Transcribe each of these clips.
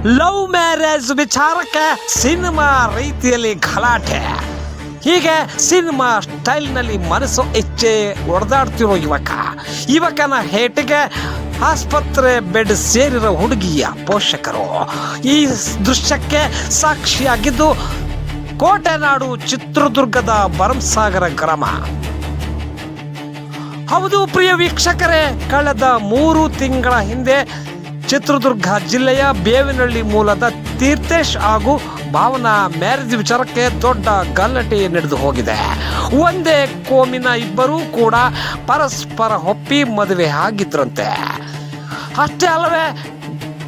Love marriage ವಿಚಾರಕ್ಕೆ cinema ರೀತಿಯಲ್ಲಿ ಗಲಾಟೆ. ಹೀಗೆ ಸಿನಿಮಾ ಸ್ಟೈಲ್ನಲ್ಲಿ ಮನಸ್ಸು ಇಚ್ಛೆ ಹೊಡೆದಾಡ್ತಿರೋ ಯುವಕನ ಹೇಟಿಗೆ ಆಸ್ಪತ್ರೆ ಬೆಡ್ ಸೇರಿರೋ ಹುಡುಗಿಯ ಪೋಷಕರು. ಈ ದೃಶ್ಯಕ್ಕೆ ಸಾಕ್ಷಿಯಾಗಿದ್ದು ಕೋಟೆನಾಡು ಚಿತ್ರದುರ್ಗದ ಭರಮಸಾಗರ ಗ್ರಾಮ. ಹೌದು ಪ್ರಿಯ ವೀಕ್ಷಕರೇ, ಕಳೆದ 3 ತಿಂಗಳ ಹಿಂದೆ ಚಿತ್ರದುರ್ಗ ಜಿಲ್ಲೆಯ ಬೇವಿನಹಳ್ಳಿ ಮೂಲದ ತೀರ್ಥೇಶ್ ಹಾಗೂ ಭಾವನಾ ಮ್ಯಾರೇಜ್ ವಿಚಾರಕ್ಕೆ ದೊಡ್ಡ ಗಲಾಟೆ ನಡೆದು ಹೋಗಿದೆ. ಒಂದೇ ಕೋಮಿನ ಇಬ್ಬರೂ ಕೂಡ ಪರಸ್ಪರ ಒಪ್ಪಿ ಮದುವೆ ಆಗಿದ್ರಂತೆ. ಅಷ್ಟೇ ಅಲ್ಲವೇ,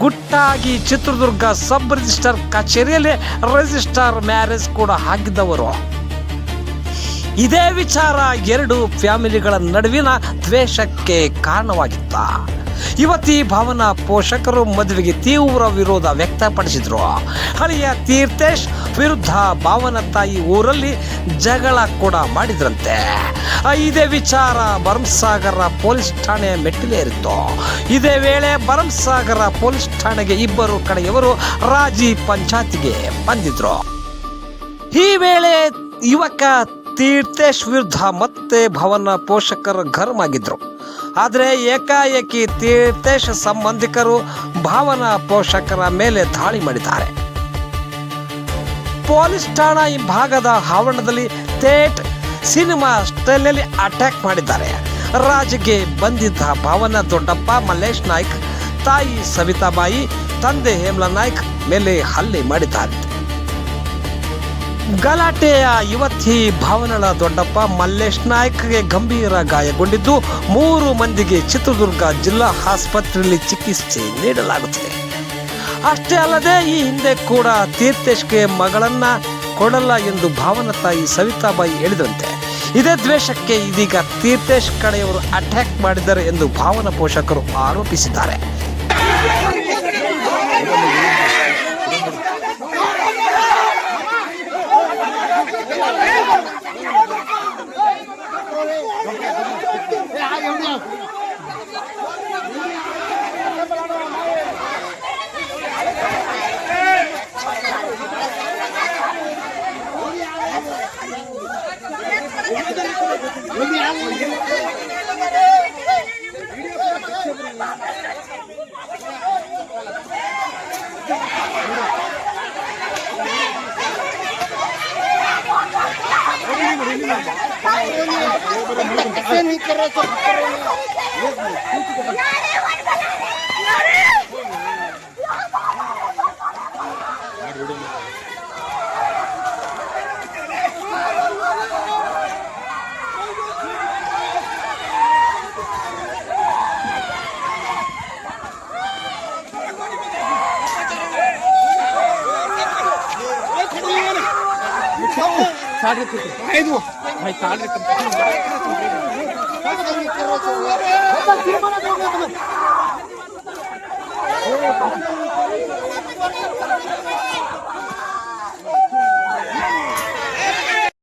ಗುಟ್ಟಾಗಿ ಚಿತ್ರದುರ್ಗ ಸಬ್ ರಿಜಿಸ್ಟರ್ ಕಚೇರಿಯಲ್ಲಿ ರಿಜಿಸ್ಟರ್ ಮ್ಯಾರೇಜ್ ಕೂಡ ಆಗಿದ್ದವರು. ಇದೇ ವಿಚಾರ 2 ಫ್ಯಾಮಿಲಿಗಳ ನಡುವಿನ ದ್ವೇಷಕ್ಕೆ ಕಾರಣವಾಗಿತ್ತ. ಯುವತಿ ಭಾವನಾ ಪೋಷಕರು ಮದುವೆಗೆ ತೀವ್ರ ವಿರೋಧ ವ್ಯಕ್ತಪಡಿಸಿದ್ರು. ಹಳೆಯ ತೀರ್ಥೇಶ್ ವಿರುದ್ಧ ಭಾವನಾ ತಾಯಿ ಊರಲ್ಲಿ ಜಗಳ ಕೂಡ ಮಾಡಿದ್ರಂತೆ. ಇದೇ ವಿಚಾರ ಭರಮಸಾಗರ ಪೊಲೀಸ್ ಠಾಣೆ ಮೆಟ್ಟಿಲೇರಿತ್ತು. ಇದೇ ವೇಳೆ ಭರಮಸಾಗರ ಪೊಲೀಸ್ ಠಾಣೆಗೆ ಇಬ್ಬರು ಕಡೆಯವರು ರಾಜಿ ಪಂಚಾಯತಿಗೆ ಬಂದಿದ್ರು. ಈ ವೇಳೆ ಯುವಕ ತೀರ್ಥೇಶ್ ವಿರುದ್ಧ ಮತ್ತೆ ಭಾವನಾ ಪೋಷಕರು ಗರಂ ಆಗಿದ್ರು. ಆದರೆ ಏಕಾಏಕಿ ತೀರ್ಥೇಶ್ ಸಂಬಂಧಿಕರು ಭಾವನಾ ಪೋಷಕರ ಮೇಲೆ ದಾಳಿ ಮಾಡಿದ್ದಾರೆ. ಪೊಲೀಸ್ ಠಾಣಾ ಭಾಗದ ಆವರಣದಲ್ಲಿ ಥೇಟ್ ಸಿನಿಮಾ ಸ್ಟೈಲ್ನಲ್ಲಿ ಅಟ್ಯಾಕ್ ಮಾಡಿದ್ದಾರೆ. ರಾಜ್ಗೆ ಬಂದಿದ್ದ ಭಾವನಾ ದೊಡ್ಡಪ್ಪ ಮಲ್ಲೇಶ್ ನಾಯ್ಕ್, ತಾಯಿ ಸವಿತಾಬಾಯಿ, ತಂದೆ ಹೇಮಲಾ ನಾಯ್ಕ್ ಮೇಲೆ ಹಲ್ಲೆ ಮಾಡಿದ್ದಾರೆ. ಗಲಾಟೆಯ ಯುವತಿ ಭಾವನಳ ದೊಡ್ಡಪ್ಪ ಮಲ್ಲೇಶ್ ನಾಯ್ಕ್ಗೆ ಗಂಭೀರ ಗಾಯಗೊಂಡಿದ್ದು 3 ಮಂದಿಗೆ ಚಿತ್ರದುರ್ಗ ಜಿಲ್ಲಾ ಆಸ್ಪತ್ರೆಯಲ್ಲಿ ಚಿಕಿತ್ಸೆ ನೀಡಲಾಗುತ್ತದೆ. ಅಷ್ಟೇ ಅಲ್ಲದೆ ಈ ಹಿಂದೆ ಕೂಡ ತೀರ್ಥೇಶ್ಗೆ ಮಗಳನ್ನ ಕೊಡಲ್ಲ ಎಂದು ಭಾವನಾ ತಾಯಿ ಸವಿತಾಬಾಯಿ ಹೇಳಿದಂತೆ. ಇದೇ ದ್ವೇಷಕ್ಕೆ ಇದೀಗ ತೀರ್ಥೇಶ್ ಕಡೆಯವರು ಅಟ್ಯಾಕ್ ಮಾಡಿದ್ದಾರೆ ಎಂದು ಭಾವನಾ ಪೋಷಕರು ಆರೋಪಿಸಿದ್ದಾರೆ.